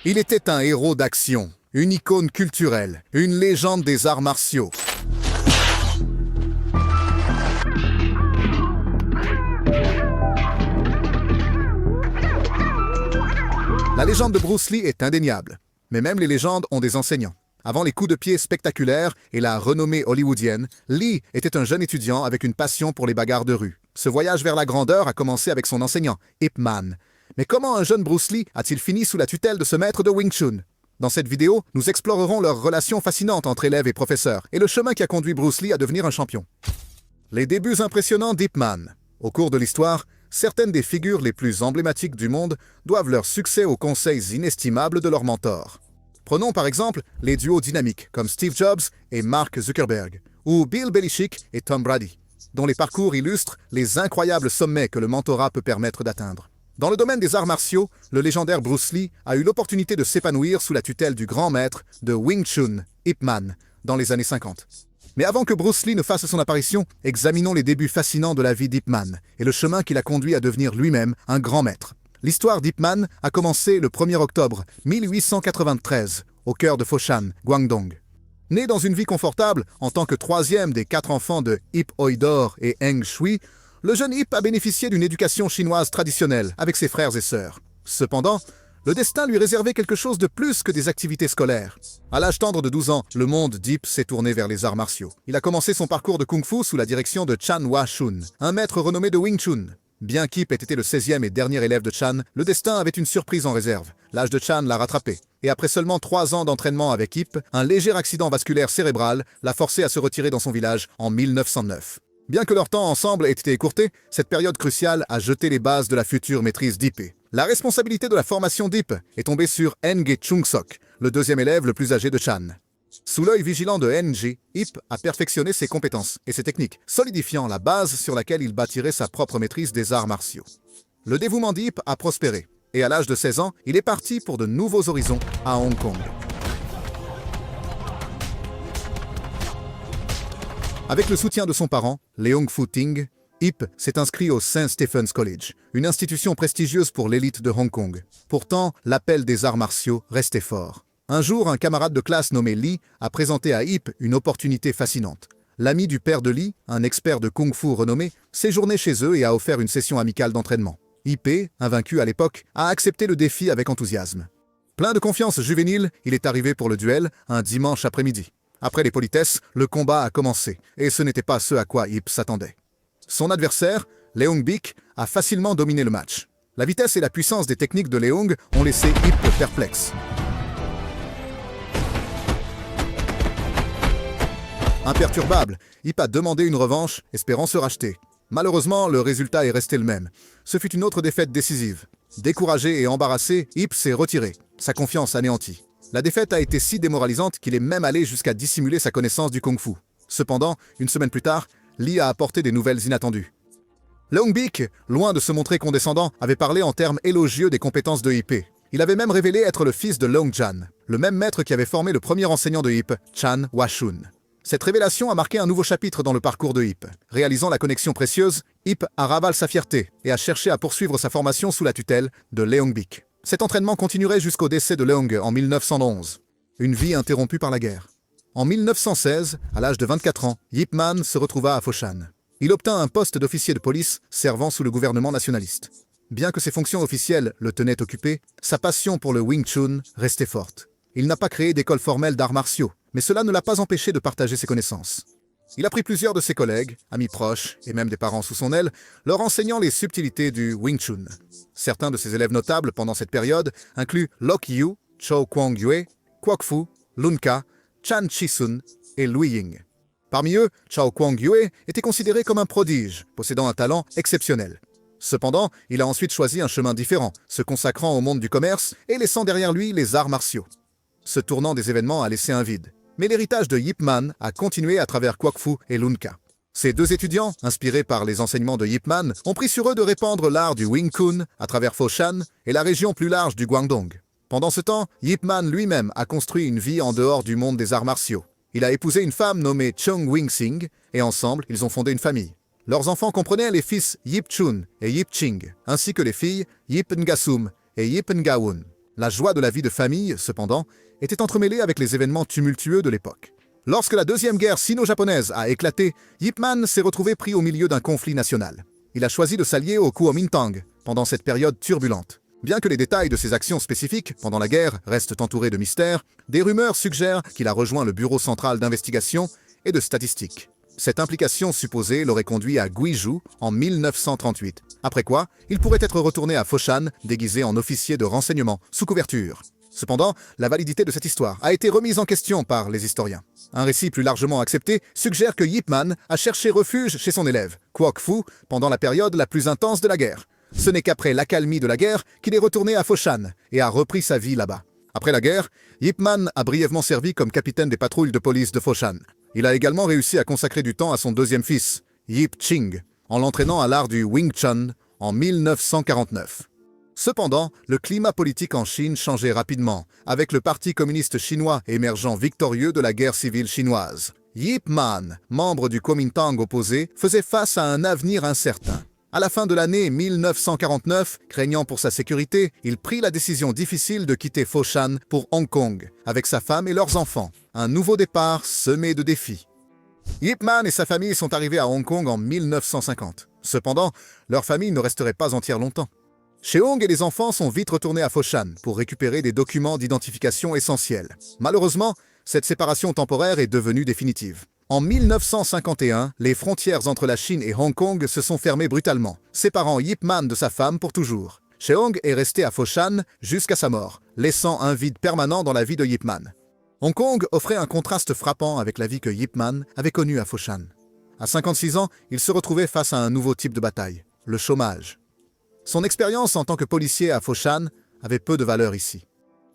Il était un héros d'action, une icône culturelle, une légende des arts martiaux. La légende de Bruce Lee est indéniable, mais même les légendes ont des enseignants. Avant les coups de pied spectaculaires et la renommée hollywoodienne, Lee était un jeune étudiant avec une passion pour les bagarres de rue. Ce voyage vers la grandeur a commencé avec son enseignant, Ip Man. Mais comment un jeune Bruce Lee a-t-il fini sous la tutelle de ce maître de Wing Chun? Dans cette vidéo, nous explorerons leur relation fascinante entre élèves et professeurs et le chemin qui a conduit Bruce Lee à devenir un champion. Les débuts impressionnants d'Ip Man. Au cours de l'histoire, certaines des figures les plus emblématiques du monde doivent leur succès aux conseils inestimables de leurs mentors. Prenons par exemple les duos dynamiques comme Steve Jobs et Mark Zuckerberg, ou Bill Belichick et Tom Brady, dont les parcours illustrent les incroyables sommets que le mentorat peut permettre d'atteindre. Dans le domaine des arts martiaux, le légendaire Bruce Lee a eu l'opportunité de s'épanouir sous la tutelle du grand maître de Wing Chun, Ip Man, dans les années 50. Mais avant que Bruce Lee ne fasse son apparition, examinons les débuts fascinants de la vie d'Ip Man et le chemin qui l'a conduit à devenir lui-même un grand maître. L'histoire d'Ip Man a commencé le 1er octobre 1893, au cœur de Foshan, Guangdong. Né dans une vie confortable, en tant que troisième des 4 enfants de Ip Oidor et Heng Shui, le jeune Ip a bénéficié d'une éducation chinoise traditionnelle avec ses frères et sœurs. Cependant, le destin lui réservait quelque chose de plus que des activités scolaires. À l'âge tendre de 12 ans, le monde d'Ip s'est tourné vers les arts martiaux. Il a commencé son parcours de kung-fu sous la direction de Chan Hua-shun, un maître renommé de Wing Chun. Bien qu'Ip ait été le 16e et dernier élève de Chan, le destin avait une surprise en réserve. L'âge de Chan l'a rattrapé. Et après seulement 3 ans d'entraînement avec Ip, un léger accident vasculaire cérébral l'a forcé à se retirer dans son village en 1909. Bien que leur temps ensemble ait été écourté, cette période cruciale a jeté les bases de la future maîtrise d'Ip. La responsabilité de la formation d'Ip est tombée sur Ng Chung-sok, le 2e élève le plus âgé de Chan. Sous l'œil vigilant de Ng, Ip a perfectionné ses compétences et ses techniques, solidifiant la base sur laquelle il bâtirait sa propre maîtrise des arts martiaux. Le dévouement d'Ip a prospéré, et à l'âge de 16 ans, il est parti pour de nouveaux horizons à Hong Kong. Avec le soutien de son parent, Leung Fu Ting, Ip s'est inscrit au St. Stephen's College, une institution prestigieuse pour l'élite de Hong Kong. Pourtant, l'appel des arts martiaux restait fort. Un jour, un camarade de classe nommé Lee a présenté à Ip une opportunité fascinante. L'ami du père de Lee, un expert de kung-fu renommé, séjournait chez eux et a offert une session amicale d'entraînement. Ip, invaincu à l'époque, a accepté le défi avec enthousiasme. Plein de confiance juvénile, il est arrivé pour le duel un dimanche après-midi. Après les politesses, le combat a commencé, et ce n'était pas ce à quoi Ip s'attendait. Son adversaire, Leung Bik, a facilement dominé le match. La vitesse et la puissance des techniques de Leung ont laissé Ip perplexe. Imperturbable, Ip a demandé une revanche, espérant se racheter. Malheureusement, le résultat est resté le même. Ce fut une autre défaite décisive. Découragé et embarrassé, Ip s'est retiré, sa confiance anéantie. La défaite a été si démoralisante qu'il est même allé jusqu'à dissimuler sa connaissance du kung-fu. Cependant, une semaine plus tard, Lee a apporté des nouvelles inattendues. Leung Bik, loin de se montrer condescendant, avait parlé en termes élogieux des compétences de Ip. Il avait même révélé être le fils de Leung Jan, le même maître qui avait formé le premier enseignant de Ip, Chan Hua-shun. Cette révélation a marqué un nouveau chapitre dans le parcours de Ip. Réalisant la connexion précieuse, Ip a ravalé sa fierté et a cherché à poursuivre sa formation sous la tutelle de Leung Bik. Cet entraînement continuerait jusqu'au décès de Leung en 1911. Une vie interrompue par la guerre. En 1916, à l'âge de 24 ans, Ip Man se retrouva à Foshan. Il obtint un poste d'officier de police servant sous le gouvernement nationaliste. Bien que ses fonctions officielles le tenaient occupé, sa passion pour le Wing Chun restait forte. Il n'a pas créé d'école formelle d'arts martiaux, mais cela ne l'a pas empêché de partager ses connaissances. Il a pris plusieurs de ses collègues, amis proches et même des parents sous son aile, leur enseignant les subtilités du Wing Chun. Certains de ses élèves notables pendant cette période incluent Lok Yu, Chow Kwong Yue, Kwok Fu, Lun Ka, Chan Chi-sun et Lui Ying. Parmi eux, Chow Kwong Yue était considéré comme un prodige, possédant un talent exceptionnel. Cependant, il a ensuite choisi un chemin différent, se consacrant au monde du commerce et laissant derrière lui les arts martiaux. Ce tournant des événements a laissé un vide. Mais l'héritage de Ip Man a continué à travers Kwok Fu et Lun Ka. Ces 2 étudiants, inspirés par les enseignements de Ip Man, ont pris sur eux de répandre l'art du Wing Chun à travers Foshan et la région plus large du Guangdong. Pendant ce temps, Ip Man lui-même a construit une vie en dehors du monde des arts martiaux. Il a épousé une femme nommée Chung Wing-sing et ensemble, ils ont fondé une famille. Leurs enfants comprenaient les fils Yip Chun et Yip Ching, ainsi que les filles Yip Ngasum et Yip Ngawun. La joie de la vie de famille, cependant, était entremêlée avec les événements tumultueux de l'époque. Lorsque la deuxième guerre sino-japonaise a éclaté, Yip Man s'est retrouvé pris au milieu d'un conflit national. Il a choisi de s'allier au Kuomintang pendant cette période turbulente. Bien que les détails de ses actions spécifiques pendant la guerre restent entourés de mystères, des rumeurs suggèrent qu'il a rejoint le Bureau central d'investigation et de statistiques. Cette implication supposée l'aurait conduit à Guizhou en 1938, après quoi il pourrait être retourné à Foshan déguisé en officier de renseignement sous couverture. Cependant, la validité de cette histoire a été remise en question par les historiens. Un récit plus largement accepté suggère que Yip Man a cherché refuge chez son élève, Kwok Fu, pendant la période la plus intense de la guerre. Ce n'est qu'après l'accalmie de la guerre qu'il est retourné à Foshan et a repris sa vie là-bas. Après la guerre, Yip Man a brièvement servi comme capitaine des patrouilles de police de Foshan. Il a également réussi à consacrer du temps à son deuxième fils, Yip Ching, en l'entraînant à l'art du Wing Chun en 1949. Cependant, le climat politique en Chine changeait rapidement, avec le Parti communiste chinois émergeant victorieux de la guerre civile chinoise. Yip Man, membre du Kuomintang opposé, faisait face à un avenir incertain. À la fin de l'année 1949, craignant pour sa sécurité, il prit la décision difficile de quitter Foshan pour Hong Kong, avec sa femme et leurs enfants. Un nouveau départ semé de défis. Yip Man et sa famille sont arrivés à Hong Kong en 1950. Cependant, leur famille ne resterait pas entière longtemps. Cheong et les enfants sont vite retournés à Foshan pour récupérer des documents d'identification essentiels. Malheureusement, cette séparation temporaire est devenue définitive. En 1951, les frontières entre la Chine et Hong Kong se sont fermées brutalement, séparant Yip Man de sa femme pour toujours. Cheong est resté à Foshan jusqu'à sa mort, laissant un vide permanent dans la vie de Yip Man. Hong Kong offrait un contraste frappant avec la vie que Yip Man avait connue à Foshan. À 56 ans, il se retrouvait face à un nouveau type de bataille, le chômage. Son expérience en tant que policier à Foshan avait peu de valeur ici.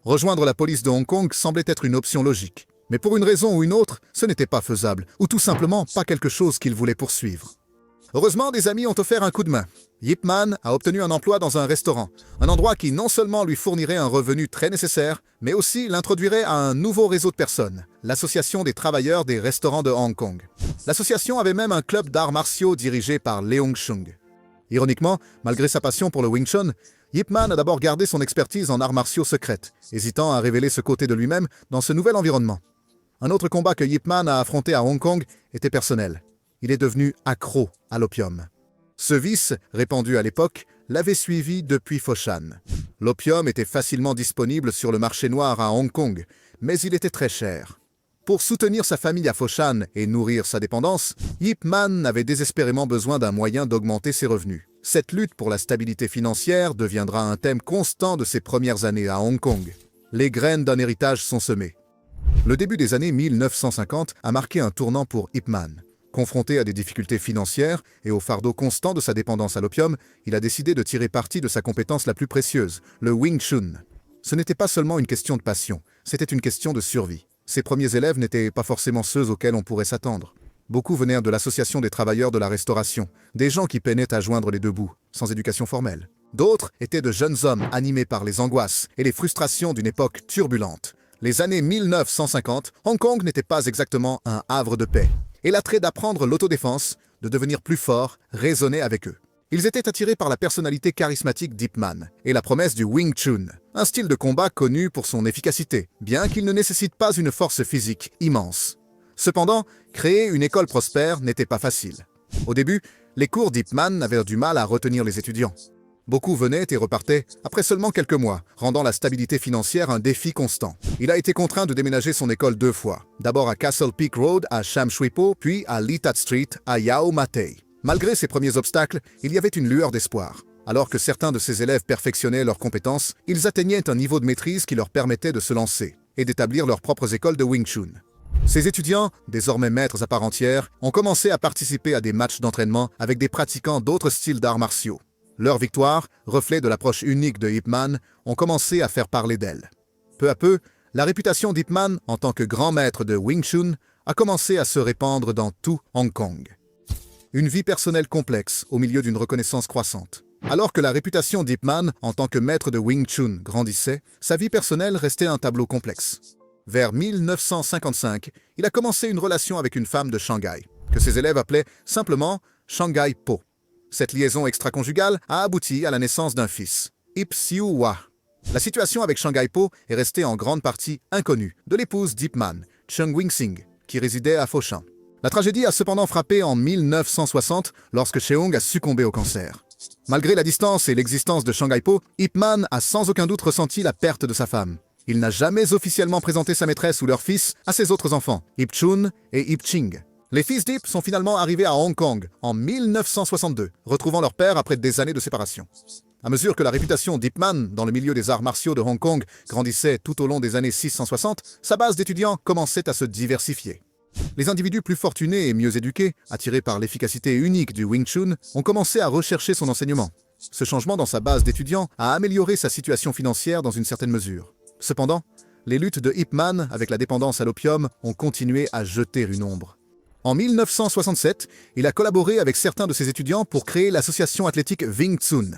Rejoindre la police de Hong Kong semblait être une option logique. Mais pour une raison ou une autre, ce n'était pas faisable, ou tout simplement pas quelque chose qu'il voulait poursuivre. Heureusement, des amis ont offert un coup de main. Yip Man a obtenu un emploi dans un restaurant, un endroit qui non seulement lui fournirait un revenu très nécessaire, mais aussi l'introduirait à un nouveau réseau de personnes, l'Association des travailleurs des restaurants de Hong Kong. L'association avait même un club d'arts martiaux dirigé par Leung Chung. Ironiquement, malgré sa passion pour le Wing Chun, Yip Man a d'abord gardé son expertise en arts martiaux secrètes, hésitant à révéler ce côté de lui-même dans ce nouvel environnement. Un autre combat que Yip Man a affronté à Hong Kong était personnel. Il est devenu accro à l'opium. Ce vice, répandu à l'époque, l'avait suivi depuis Foshan. L'opium était facilement disponible sur le marché noir à Hong Kong, mais il était très cher. Pour soutenir sa famille à Foshan et nourrir sa dépendance, Yip Man avait désespérément besoin d'un moyen d'augmenter ses revenus. Cette lutte pour la stabilité financière deviendra un thème constant de ses premières années à Hong Kong. Les graines d'un héritage sont semées. Le début des années 1950 a marqué un tournant pour Yip Man. Confronté à des difficultés financières et au fardeau constant de sa dépendance à l'opium, il a décidé de tirer parti de sa compétence la plus précieuse, le Wing Chun. Ce n'était pas seulement une question de passion, c'était une question de survie. Ses premiers élèves n'étaient pas forcément ceux auxquels on pourrait s'attendre. Beaucoup venaient de l'Association des travailleurs de la restauration, des gens qui peinaient à joindre les deux bouts, sans éducation formelle. D'autres étaient de jeunes hommes animés par les angoisses et les frustrations d'une époque turbulente. Les années 1950, Hong Kong n'était pas exactement un havre de paix. Et l'attrait d'apprendre l'autodéfense, de devenir plus fort, résonnait avec eux. Ils étaient attirés par la personnalité charismatique d'Yip Man et la promesse du Wing Chun, un style de combat connu pour son efficacité, bien qu'il ne nécessite pas une force physique immense. Cependant, créer une école prospère n'était pas facile. Au début, les cours d'Yip Man avaient du mal à retenir les étudiants. Beaucoup venaient et repartaient après seulement quelques mois, rendant la stabilité financière un défi constant. Il a été contraint de déménager son école 2 fois, d'abord à Castle Peak Road à Sham Shui Po, puis à Lee Tat Street à Yau Ma Tei. Malgré ces premiers obstacles, il y avait une lueur d'espoir. Alors que certains de ses élèves perfectionnaient leurs compétences, ils atteignaient un niveau de maîtrise qui leur permettait de se lancer et d'établir leurs propres écoles de Wing Chun. Ces étudiants, désormais maîtres à part entière, ont commencé à participer à des matchs d'entraînement avec des pratiquants d'autres styles d'arts martiaux. Leurs victoires, reflet de l'approche unique de Yip Man, ont commencé à faire parler d'elles. Peu à peu, la réputation d'Yip Man en tant que grand maître de Wing Chun a commencé à se répandre dans tout Hong Kong. Une vie personnelle complexe au milieu d'une reconnaissance croissante. Alors que la réputation d'Yip Man en tant que maître de Wing Chun grandissait, sa vie personnelle restait un tableau complexe. Vers 1955, il a commencé une relation avec une femme de Shanghai, que ses élèves appelaient simplement Shanghai Po. Cette liaison extra-conjugale a abouti à la naissance d'un fils, Ip Siu Hua. La situation avec Shanghai Po est restée en grande partie inconnue de l'épouse d'Ip Man, Chung Wing-sing, qui résidait à Foshan. La tragédie a cependant frappé en 1960 lorsque Cheong a succombé au cancer. Malgré la distance et l'existence de Shanghai Po, Ip Man a sans aucun doute ressenti la perte de sa femme. Il n'a jamais officiellement présenté sa maîtresse ou leur fils à ses autres enfants, Ip Chun et Ip Ching. Les fils d'Ip sont finalement arrivés à Hong Kong en 1962, retrouvant leur père après des années de séparation. À mesure que la réputation d'Ip Man dans le milieu des arts martiaux de Hong Kong grandissait tout au long des années 660, sa base d'étudiants commençait à se diversifier. Les individus plus fortunés et mieux éduqués, attirés par l'efficacité unique du Wing Chun, ont commencé à rechercher son enseignement. Ce changement dans sa base d'étudiants a amélioré sa situation financière dans une certaine mesure. Cependant, les luttes de Ip Man avec la dépendance à l'opium ont continué à jeter une ombre. En 1967, il a collaboré avec certains de ses étudiants pour créer l'association athlétique Wing Chun.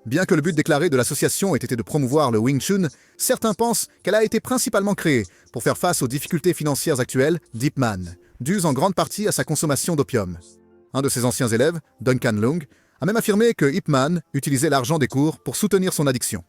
Bien que le but déclaré de l'association ait été de promouvoir le Wing Chun, certains pensent qu'elle a été principalement créée pour faire face aux difficultés financières actuelles d'Ip Man, dues en grande partie à sa consommation d'opium. Un de ses anciens élèves, Duncan Lung, a même affirmé que Ip Man utilisait l'argent des cours pour soutenir son addiction.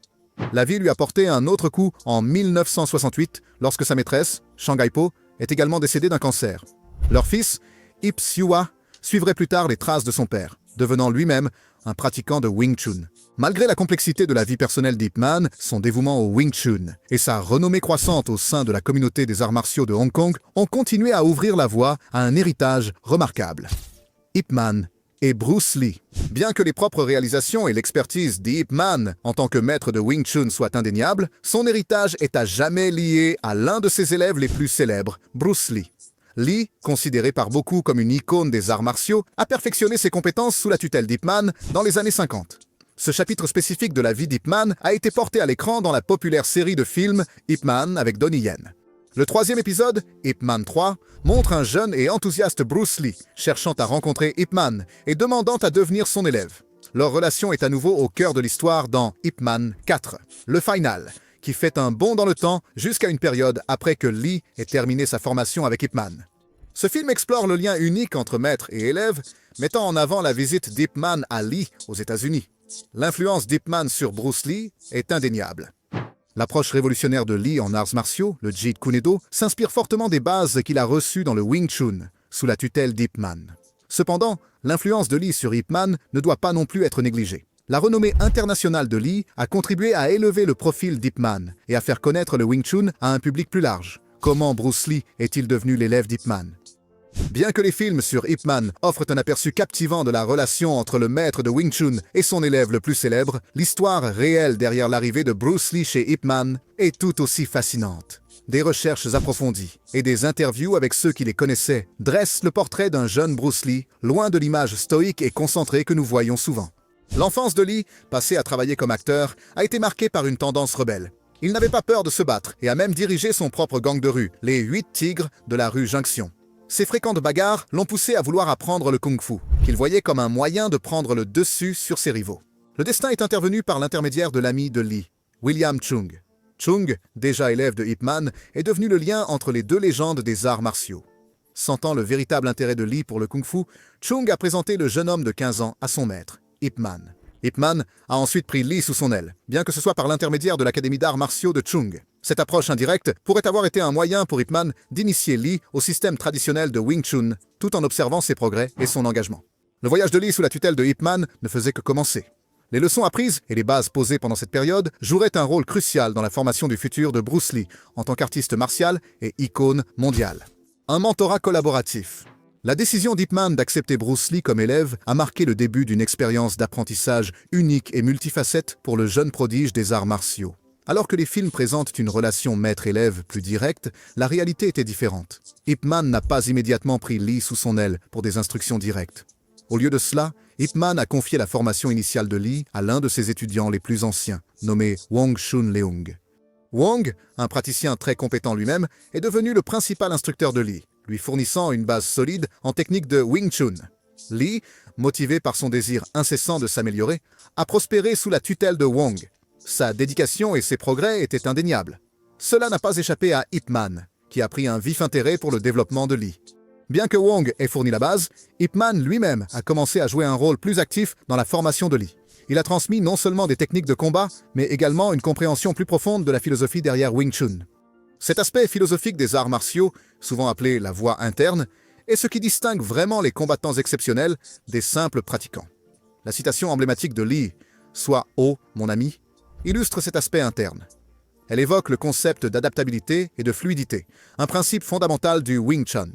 La vie lui a porté un autre coup en 1968, lorsque sa maîtresse, Shanghai Po, est également décédée d'un cancer. Leur fils, Ip Siua, suivrait plus tard les traces de son père, devenant lui-même un pratiquant de Wing Chun. Malgré la complexité de la vie personnelle d'Ip Man, son dévouement au Wing Chun et sa renommée croissante au sein de la communauté des arts martiaux de Hong Kong ont continué à ouvrir la voie à un héritage remarquable. Ip Man et Bruce Lee. Bien que les propres réalisations et l'expertise d'Ip Man en tant que maître de Wing Chun soient indéniables, son héritage est à jamais lié à l'un de ses élèves les plus célèbres, Bruce Lee. Lee, considéré par beaucoup comme une icône des arts martiaux, a perfectionné ses compétences sous la tutelle d'Ip Man dans les années 50. Ce chapitre spécifique de la vie d'Ip Man a été porté à l'écran dans la populaire série de films Ip Man avec Donnie Yen. Le troisième épisode, Ip Man 3, montre un jeune et enthousiaste Bruce Lee cherchant à rencontrer Ip Man et demandant à devenir son élève. Leur relation est à nouveau au cœur de l'histoire dans Ip Man 4, le final, qui fait un bond dans le temps jusqu'à une période après que Lee ait terminé sa formation avec Ip Man. Ce film explore le lien unique entre maître et élève, mettant en avant la visite d'Ip Man à Lee aux États-Unis. L'influence d'Ip Man sur Bruce Lee est indéniable. L'approche révolutionnaire de Lee en arts martiaux, le Jeet Kune Do, s'inspire fortement des bases qu'il a reçues dans le Wing Chun, sous la tutelle d'Ip Man. Cependant, l'influence de Lee sur Ip Man ne doit pas non plus être négligée. La renommée internationale de Lee a contribué à élever le profil d'Ip Man et à faire connaître le Wing Chun à un public plus large. Comment Bruce Lee est-il devenu l'élève d'Ip Man ? Bien que les films sur Ip Man offrent un aperçu captivant de la relation entre le maître de Wing Chun et son élève le plus célèbre, l'histoire réelle derrière l'arrivée de Bruce Lee chez Ip Man est tout aussi fascinante. Des recherches approfondies et des interviews avec ceux qui les connaissaient dressent le portrait d'un jeune Bruce Lee, loin de l'image stoïque et concentrée que nous voyons souvent. L'enfance de Lee, passée à travailler comme acteur, a été marquée par une tendance rebelle. Il n'avait pas peur de se battre et a même dirigé son propre gang de rue, les 8 Tigres de la rue Junction. Ces fréquentes bagarres l'ont poussé à vouloir apprendre le kung-fu, qu'il voyait comme un moyen de prendre le dessus sur ses rivaux. Le destin est intervenu par l'intermédiaire de l'ami de Lee, William Chung. Chung, déjà élève de Ip Man, est devenu le lien entre les deux légendes des arts martiaux. Sentant le véritable intérêt de Lee pour le kung-fu, Chung a présenté le jeune homme de 15 ans à son maître, Ip Man. Ip Man a ensuite pris Lee sous son aile, bien que ce soit par l'intermédiaire de l'Académie d'arts martiaux de Chung. Cette approche indirecte pourrait avoir été un moyen pour Ip Man d'initier Lee au système traditionnel de Wing Chun, tout en observant ses progrès et son engagement. Le voyage de Lee sous la tutelle de Ip Man ne faisait que commencer. Les leçons apprises et les bases posées pendant cette période joueraient un rôle crucial dans la formation du futur de Bruce Lee en tant qu'artiste martial et icône mondiale. Un mentorat collaboratif. La décision d'Ip Man d'accepter Bruce Lee comme élève a marqué le début d'une expérience d'apprentissage unique et multifacette pour le jeune prodige des arts martiaux. Alors que les films présentent une relation maître-élève plus directe, la réalité était différente. Ip Man n'a pas immédiatement pris Lee sous son aile pour des instructions directes. Au lieu de cela, Ip Man a confié la formation initiale de Lee à l'un de ses étudiants les plus anciens, nommé Wong Chun Leung. Wong, un praticien très compétent lui-même, est devenu le principal instructeur de Lee, lui fournissant une base solide en technique de Wing Chun. Lee, motivé par son désir incessant de s'améliorer, a prospéré sous la tutelle de Wong. Sa dédication et ses progrès étaient indéniables. Cela n'a pas échappé à Ip Man, qui a pris un vif intérêt pour le développement de Lee. Bien que Wong ait fourni la base, Ip Man lui-même a commencé à jouer un rôle plus actif dans la formation de Lee. Il a transmis non seulement des techniques de combat, mais également une compréhension plus profonde de la philosophie derrière Wing Chun. Cet aspect philosophique des arts martiaux, souvent appelé la voie interne, est ce qui distingue vraiment les combattants exceptionnels des simples pratiquants. La citation emblématique de Lee, « Sois haut, mon ami », illustre cet aspect interne. Elle évoque le concept d'adaptabilité et de fluidité, un principe fondamental du Wing Chun.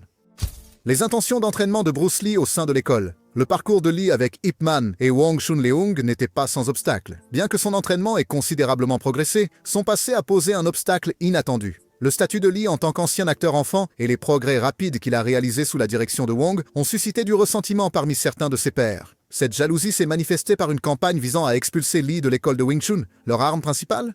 Les intentions d'entraînement de Bruce Lee au sein de l'école. Le parcours de Lee avec Ip Man et Wong Chun Leung n'était pas sans obstacle. Bien que son entraînement ait considérablement progressé, son passé a posé un obstacle inattendu. Le statut de Lee en tant qu'ancien acteur enfant et les progrès rapides qu'il a réalisés sous la direction de Wong ont suscité du ressentiment parmi certains de ses pairs. Cette jalousie s'est manifestée par une campagne visant à expulser Lee de l'école de Wing Chun, leur arme principale.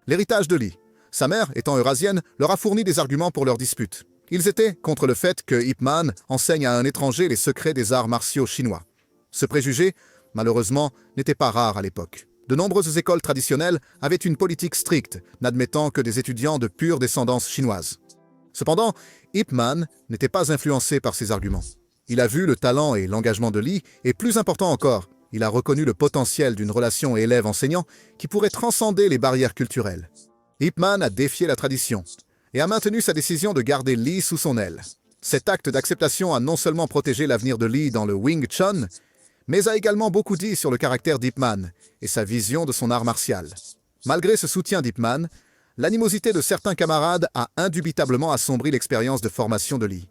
L'héritage de Lee. Sa mère, étant eurasienne, leur a fourni des arguments pour leur dispute. Ils étaient contre le fait que Ip Man enseigne à un étranger les secrets des arts martiaux chinois. Ce préjugé, malheureusement, n'était pas rare à l'époque. De nombreuses écoles traditionnelles avaient une politique stricte, n'admettant que des étudiants de pure descendance chinoise. Cependant, Ip Man n'était pas influencé par ces arguments. Il a vu le talent et l'engagement de Lee, et plus important encore, il a reconnu le potentiel d'une relation élève-enseignant qui pourrait transcender les barrières culturelles. Ip Man a défié la tradition et a maintenu sa décision de garder Lee sous son aile. Cet acte d'acceptation a non seulement protégé l'avenir de Lee dans le Wing Chun, mais a également beaucoup dit sur le caractère d'Ip Man et sa vision de son art martial. Malgré ce soutien d'Ip Man, l'animosité de certains camarades a indubitablement assombri l'expérience de formation de Lee.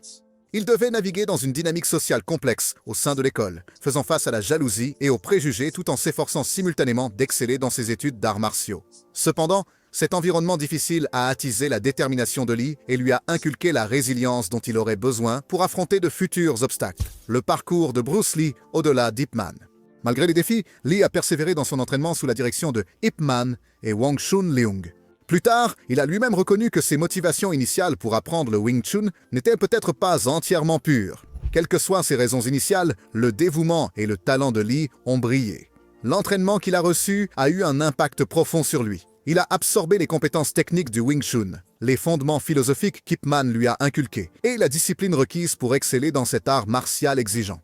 Il devait naviguer dans une dynamique sociale complexe au sein de l'école, faisant face à la jalousie et aux préjugés tout en s'efforçant simultanément d'exceller dans ses études d'arts martiaux. Cependant, cet environnement difficile a attisé la détermination de Lee et lui a inculqué la résilience dont il aurait besoin pour affronter de futurs obstacles. Le parcours de Bruce Lee au-delà d'Ip Man. Malgré les défis, Lee a persévéré dans son entraînement sous la direction de Ip Man et Wong Chun Leung. Plus tard, il a lui-même reconnu que ses motivations initiales pour apprendre le Wing Chun n'étaient peut-être pas entièrement pures. Quelles que soient ses raisons initiales, le dévouement et le talent de Lee ont brillé. L'entraînement qu'il a reçu a eu un impact profond sur lui. Il a absorbé les compétences techniques du Wing Chun, les fondements philosophiques qu'Ip Man lui a inculqués, et la discipline requise pour exceller dans cet art martial exigeant.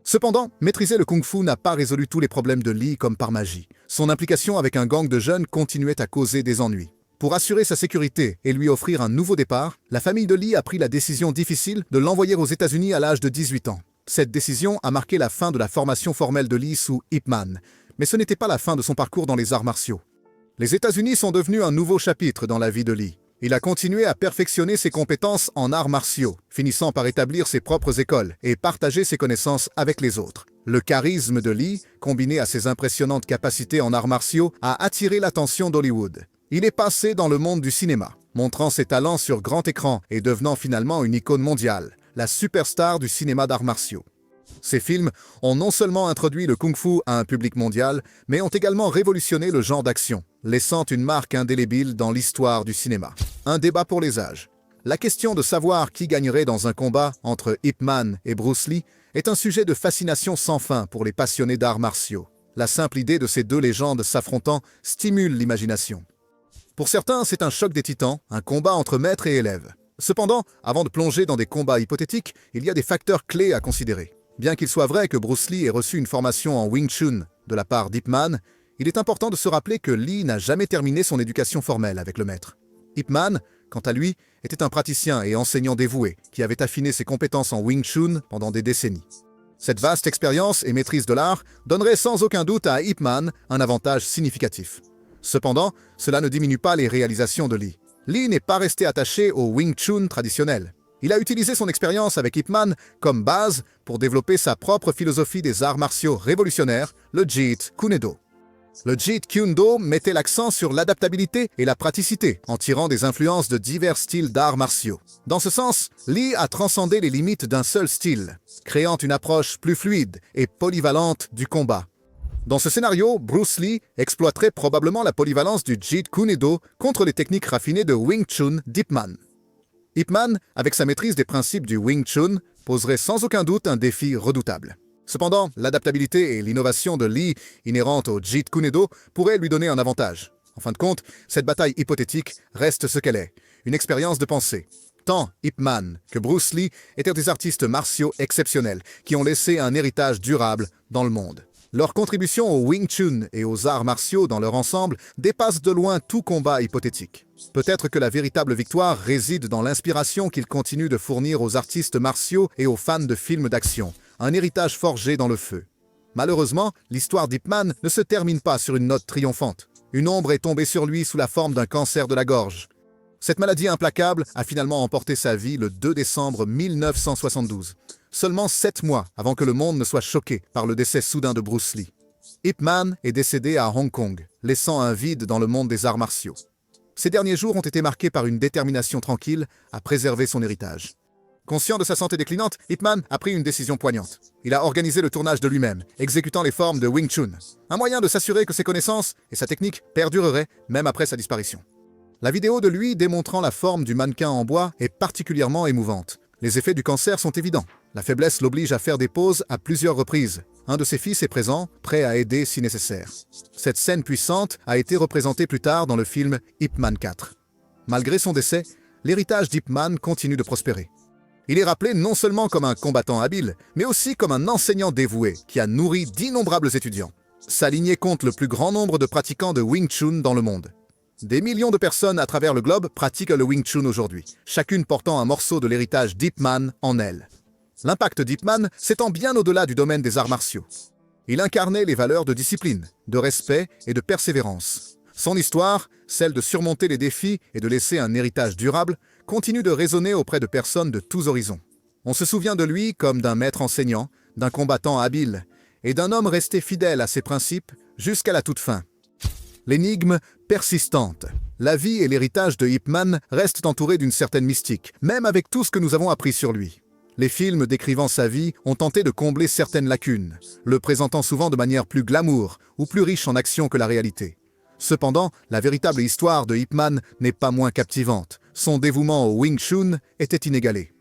Cependant, maîtriser le kung-fu n'a pas résolu tous les problèmes de Lee comme par magie. Son implication avec un gang de jeunes continuait à causer des ennuis. Pour assurer sa sécurité et lui offrir un nouveau départ, la famille de Lee a pris la décision difficile de l'envoyer aux États-Unis à l'âge de 18 ans. Cette décision a marqué la fin de la formation formelle de Lee sous Ip Man, mais ce n'était pas la fin de son parcours dans les arts martiaux. Les États-Unis sont devenus un nouveau chapitre dans la vie de Lee. Il a continué à perfectionner ses compétences en arts martiaux, finissant par établir ses propres écoles et partager ses connaissances avec les autres. Le charisme de Lee, combiné à ses impressionnantes capacités en arts martiaux, a attiré l'attention d'Hollywood. Il est passé dans le monde du cinéma, montrant ses talents sur grand écran et devenant finalement une icône mondiale, la superstar du cinéma d'arts martiaux. Ces films ont non seulement introduit le kung-fu à un public mondial, mais ont également révolutionné le genre d'action, laissant une marque indélébile dans l'histoire du cinéma. Un débat pour les âges. La question de savoir qui gagnerait dans un combat entre Ip Man et Bruce Lee est un sujet de fascination sans fin pour les passionnés d'arts martiaux. La simple idée de ces deux légendes s'affrontant stimule l'imagination. Pour certains, c'est un choc des titans, un combat entre maîtres et élèves. Cependant, avant de plonger dans des combats hypothétiques, il y a des facteurs clés à considérer. Bien qu'il soit vrai que Bruce Lee ait reçu une formation en Wing Chun de la part d'Ip Man, il est important de se rappeler que Lee n'a jamais terminé son éducation formelle avec le maître. Ip Man, quant à lui, était un praticien et enseignant dévoué qui avait affiné ses compétences en Wing Chun pendant des décennies. Cette vaste expérience et maîtrise de l'art donnerait sans aucun doute à Ip Man un avantage significatif. Cependant, cela ne diminue pas les réalisations de Lee. Lee n'est pas resté attaché au Wing Chun traditionnel. Il a utilisé son expérience avec Ip Man comme base pour développer sa propre philosophie des arts martiaux révolutionnaires, le Jeet Kune Do. Le Jeet Kune Do mettait l'accent sur l'adaptabilité et la praticité en tirant des influences de divers styles d'arts martiaux. Dans ce sens, Lee a transcendé les limites d'un seul style, créant une approche plus fluide et polyvalente du combat. Dans ce scénario, Bruce Lee exploiterait probablement la polyvalence du Jeet Kune Do contre les techniques raffinées de Wing Chun d'Ip Man. Ip Man, avec sa maîtrise des principes du Wing Chun, poserait sans aucun doute un défi redoutable. Cependant, l'adaptabilité et l'innovation de Lee inhérentes au Jeet Kune Do pourraient lui donner un avantage. En fin de compte, cette bataille hypothétique reste ce qu'elle est, une expérience de pensée. Tant Ip Man que Bruce Lee étaient des artistes martiaux exceptionnels qui ont laissé un héritage durable dans le monde. Leur contribution au Wing Chun et aux arts martiaux dans leur ensemble dépasse de loin tout combat hypothétique. Peut-être que la véritable victoire réside dans l'inspiration qu'ils continuent de fournir aux artistes martiaux et aux fans de films d'action, un héritage forgé dans le feu. Malheureusement, l'histoire d'Ip Man ne se termine pas sur une note triomphante. Une ombre est tombée sur lui sous la forme d'un cancer de la gorge. Cette maladie implacable a finalement emporté sa vie le 2 décembre 1972, seulement 7 mois avant que le monde ne soit choqué par le décès soudain de Bruce Lee. Ip Man est décédé à Hong Kong, laissant un vide dans le monde des arts martiaux. Ces derniers jours ont été marqués par une détermination tranquille à préserver son héritage. Conscient de sa santé déclinante, Ip Man a pris une décision poignante. Il a organisé le tournage de lui-même, exécutant les formes de Wing Chun, un moyen de s'assurer que ses connaissances et sa technique perdureraient même après sa disparition. La vidéo de lui démontrant la forme du mannequin en bois est particulièrement émouvante. Les effets du cancer sont évidents. La faiblesse l'oblige à faire des pauses à plusieurs reprises. Un de ses fils est présent, prêt à aider si nécessaire. Cette scène puissante a été représentée plus tard dans le film Ip Man 4. Malgré son décès, l'héritage d'Ip Man continue de prospérer. Il est rappelé non seulement comme un combattant habile, mais aussi comme un enseignant dévoué qui a nourri d'innombrables étudiants. Sa lignée compte le plus grand nombre de pratiquants de Wing Chun dans le monde. Des millions de personnes à travers le globe pratiquent le Wing Chun aujourd'hui, chacune portant un morceau de l'héritage d'Ip Man en elle. L'impact d'Ip Man s'étend bien au-delà du domaine des arts martiaux. Il incarnait les valeurs de discipline, de respect et de persévérance. Son histoire, celle de surmonter les défis et de laisser un héritage durable, continue de résonner auprès de personnes de tous horizons. On se souvient de lui comme d'un maître enseignant, d'un combattant habile et d'un homme resté fidèle à ses principes jusqu'à la toute fin. L'énigme persistante. La vie et l'héritage de Ip Man restent entourés d'une certaine mystique, même avec tout ce que nous avons appris sur lui. Les films décrivant sa vie ont tenté de combler certaines lacunes, le présentant souvent de manière plus glamour ou plus riche en action que la réalité. Cependant, la véritable histoire de Ip Man n'est pas moins captivante. Son dévouement au Wing Chun était inégalé.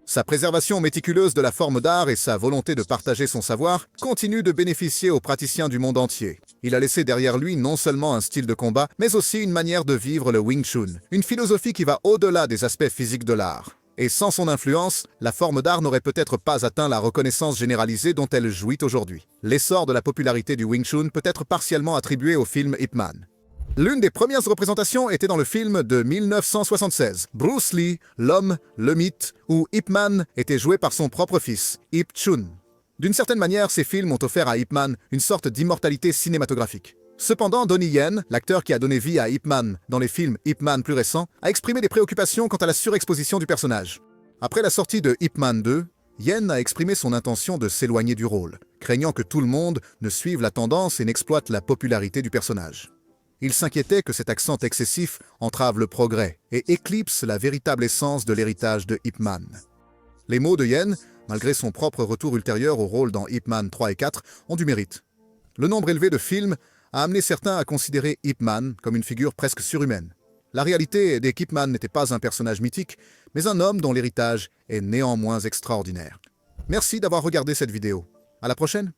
Sa préservation méticuleuse de la forme d'art et sa volonté de partager son savoir continuent de bénéficier aux praticiens du monde entier. Il a laissé derrière lui non seulement un style de combat, mais aussi une manière de vivre le Wing Chun, une philosophie qui va au-delà des aspects physiques de l'art. Et sans son influence, la forme d'art n'aurait peut-être pas atteint la reconnaissance généralisée dont elle jouit aujourd'hui. L'essor de la popularité du Wing Chun peut être partiellement attribué au film Ip Man. L'une des premières représentations était dans le film de 1976, Bruce Lee, l'homme, le mythe, où Ip Man était joué par son propre fils, Ip Chun. D'une certaine manière, ces films ont offert à Ip Man une sorte d'immortalité cinématographique. Cependant, Donnie Yen, l'acteur qui a donné vie à Ip Man dans les films Ip Man plus récents, a exprimé des préoccupations quant à la surexposition du personnage. Après la sortie de Ip Man 2, Yen a exprimé son intention de s'éloigner du rôle, craignant que tout le monde ne suive la tendance et n'exploite la popularité du personnage. Il s'inquiétait que cet accent excessif entrave le progrès et éclipse la véritable essence de l'héritage de Ip Man. Les mots de Yen, malgré son propre retour ultérieur au rôle dans Ip Man 3 et 4, ont du mérite. Le nombre élevé de films a amené certains à considérer Ip Man comme une figure presque surhumaine. La réalité est qu'Ip Man n'était pas un personnage mythique, mais un homme dont l'héritage est néanmoins extraordinaire. Merci d'avoir regardé cette vidéo. À la prochaine!